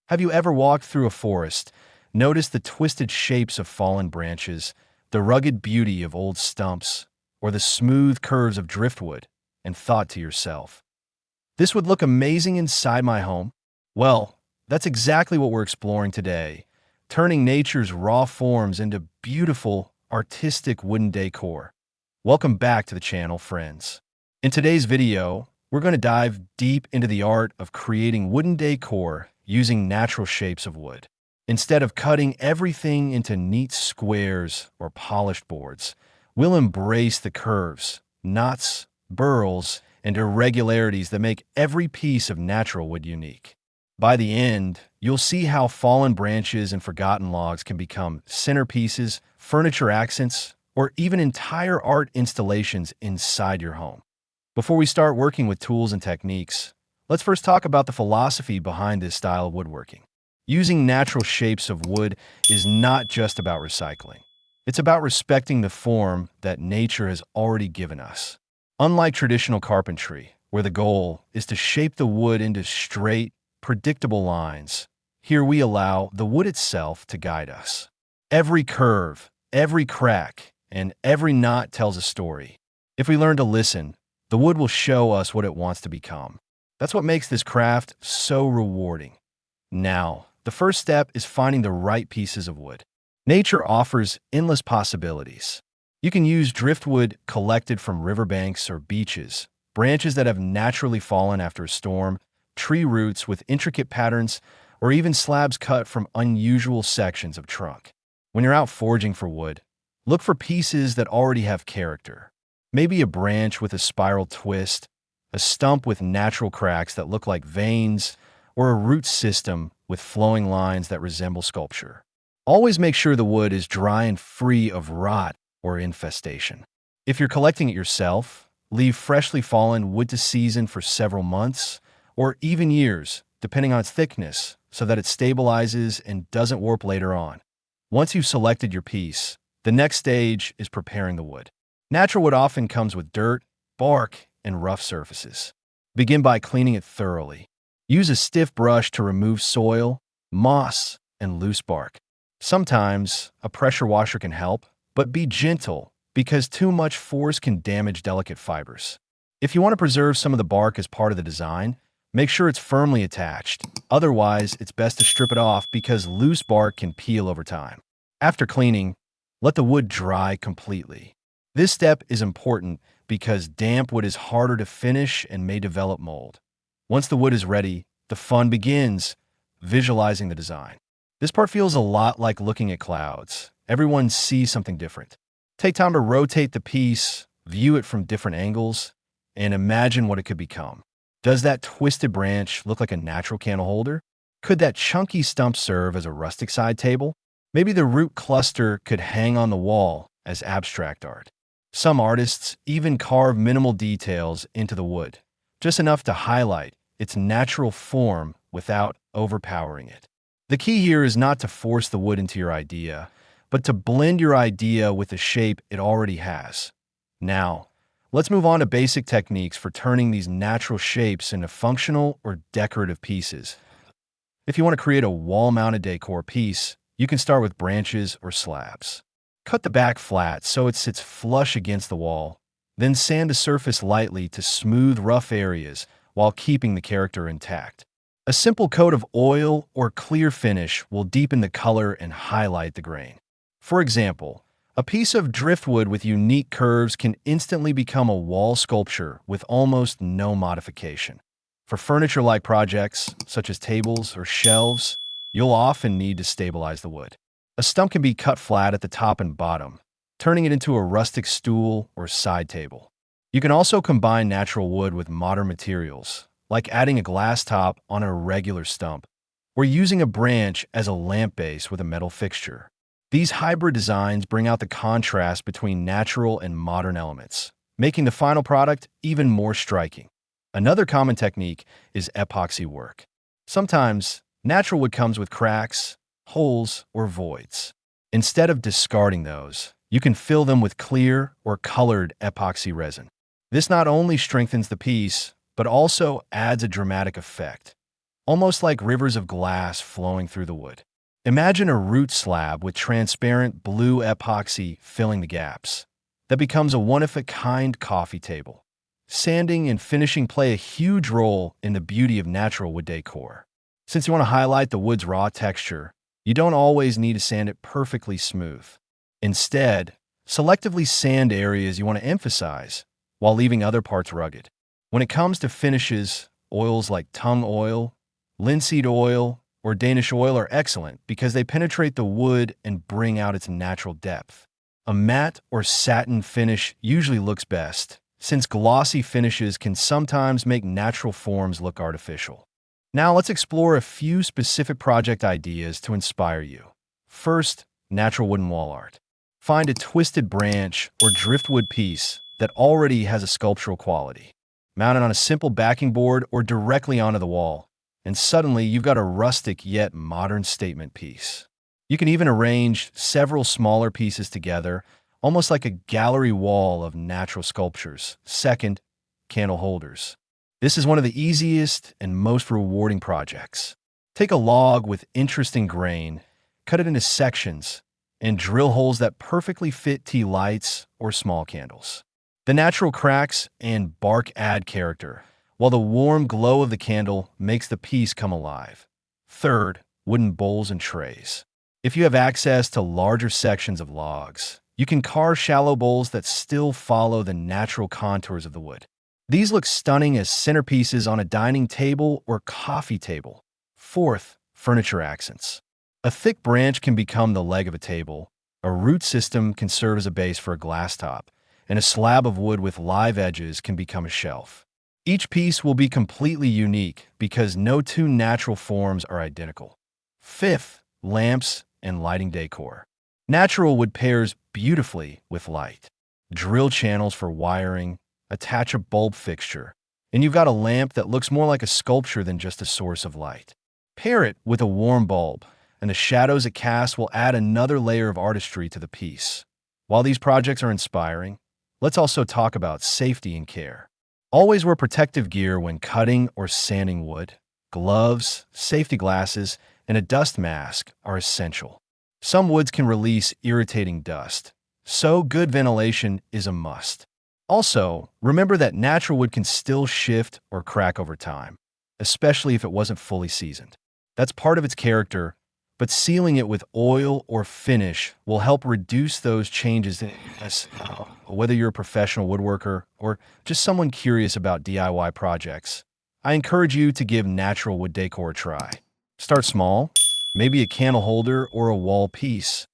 Have you ever walked through a forest, noticed the twisted shapes of fallen branches, the rugged beauty of old stumps, or the smooth curves of driftwood, and thought to yourself, this would look amazing inside my home? Well, that's exactly what we're exploring today, turning nature's raw forms into beautiful, artistic wooden decor. Welcome back to the channel, friends. In today's video, we're going to dive deep into the art of creating wooden decor using natural shapes of wood. Instead of cutting everything into neat squares or polished boards, we'll embrace the curves, knots, burls, and irregularities that make every piece of natural wood unique. By the end, you'll see how fallen branches and forgotten logs can become centerpieces, furniture accents, or even entire art installations inside your home. Before we start working with tools and techniques, let's first talk about the philosophy behind this style of woodworking. Using natural shapes of wood is not just about recycling. It's about respecting the form that nature has already given us. Unlike traditional carpentry, where the goal is to shape the wood into straight, predictable lines, here we allow the wood itself to guide us. Every curve, every crack, and every knot tells a story. If we learn to listen, the wood will show us what it wants to become. That's what makes this craft so rewarding. Now, the first step is finding the right pieces of wood. Nature offers endless possibilities. You can use driftwood collected from riverbanks or beaches, branches that have naturally fallen after a storm, tree roots with intricate patterns, or even slabs cut from unusual sections of trunk. When you're out foraging for wood, look for pieces that already have character. Maybe a branch with a spiral twist, a stump with natural cracks that look like veins, or a root system with flowing lines that resemble sculpture. Always make sure the wood is dry and free of rot or infestation. If you're collecting it yourself, leave freshly fallen wood to season for several months or even years, depending on its thickness, so that it stabilizes and doesn't warp later on. Once you've selected your piece, the next stage is preparing the wood. Natural wood often comes with dirt, bark, and rough surfaces. Begin by cleaning it thoroughly. Use a stiff brush to remove soil, moss, and loose bark. Sometimes a pressure washer can help, but be gentle because too much force can damage delicate fibers. If you want to preserve some of the bark as part of the design, make sure it's firmly attached. Otherwise, it's best to strip it off because loose bark can peel over time. After cleaning, let the wood dry completely. This step is important because damp wood is harder to finish and may develop mold. Once the wood is ready, the fun begins, visualizing the design. This part feels a lot like looking at clouds. Everyone sees something different. Take time to rotate the piece, view it from different angles, and imagine what it could become. Does that twisted branch look like a natural candle holder? Could that chunky stump serve as a rustic side table? Maybe the root cluster could hang on the wall as abstract art. Some artists even carve minimal details into the wood, just enough to highlight its natural form without overpowering it. The key here is not to force the wood into your idea, but to blend your idea with the shape it already has. Now, let's move on to basic techniques for turning these natural shapes into functional or decorative pieces. If you want to create a wall-mounted decor piece, you can start with branches or slabs. Cut the back flat so it sits flush against the wall, then sand the surface lightly to smooth rough areas while keeping the character intact. A simple coat of oil or clear finish will deepen the color and highlight the grain. For example, a piece of driftwood with unique curves can instantly become a wall sculpture with almost no modification. For furniture-like projects, such as tables or shelves, you'll often need to stabilize the wood. A stump can be cut flat at the top and bottom, turning it into a rustic stool or side table. You can also combine natural wood with modern materials, like adding a glass top on a regular stump, or using a branch as a lamp base with a metal fixture. These hybrid designs bring out the contrast between natural and modern elements, making the final product even more striking. Another common technique is epoxy work. Sometimes, natural wood comes with cracks, holes, or voids. Instead of discarding those, you can fill them with clear or colored epoxy resin. This not only strengthens the piece, but also adds a dramatic effect. almost like rivers of glass flowing through the wood. Imagine a root slab with transparent blue epoxy filling the gaps. That becomes a one-of-a-kind coffee table. Sanding and finishing play a huge role in the beauty of natural wood decor. Since you want to highlight the wood's raw texture, you don't always need to sand it perfectly smooth. Instead, selectively sand areas you want to emphasize while leaving other parts rugged. When it comes to finishes, oils like tung oil, linseed oil, or Danish oil are excellent because they penetrate the wood and bring out its natural depth. A matte or satin finish usually looks best, since glossy finishes can sometimes make natural forms look artificial. Now let's explore a few specific project ideas to inspire you. First, natural wooden wall art. Find a twisted branch or driftwood piece that already has a sculptural quality. Mount it on a simple backing board or directly onto the wall, and suddenly you've got a rustic yet modern statement piece. You can even arrange several smaller pieces together, almost like a gallery wall of natural sculptures. Second, candle holders. This is one of the easiest and most rewarding projects. Take a log with interesting grain, cut it into sections, and drill holes that perfectly fit tea lights or small candles. The natural cracks and bark add character, while the warm glow of the candle makes the piece come alive. Third, wooden bowls and trays. If you have access to larger sections of logs, you can carve shallow bowls that still follow the natural contours of the wood. These look stunning as centerpieces on a dining table or coffee table. Fourth, furniture accents. A thick branch can become the leg of a table, a root system can serve as a base for a glass top, and a slab of wood with live edges can become a shelf. Each piece will be completely unique because no two natural forms are identical. Fifth, lamps and lighting decor. Natural wood pairs beautifully with light. Drill channels for wiring, attach a bulb fixture, and you've got a lamp that looks more like a sculpture than just a source of light. Pair it with a warm bulb, and the shadows it casts will add another layer of artistry to the piece. While these projects are inspiring, let's also talk about safety and care. Always wear protective gear when cutting or sanding wood. Gloves, safety glasses, and a dust mask are essential. Some woods can release irritating dust, so good ventilation is a must. Also, remember that natural wood can still shift or crack over time, especially if it wasn't fully seasoned. That's part of its character, but sealing it with oil or finish will help reduce those changes, whether you're a professional woodworker or just someone curious about DIY projects. I encourage you to give natural wood decor a try. Start small, maybe a candle holder or a wall piece,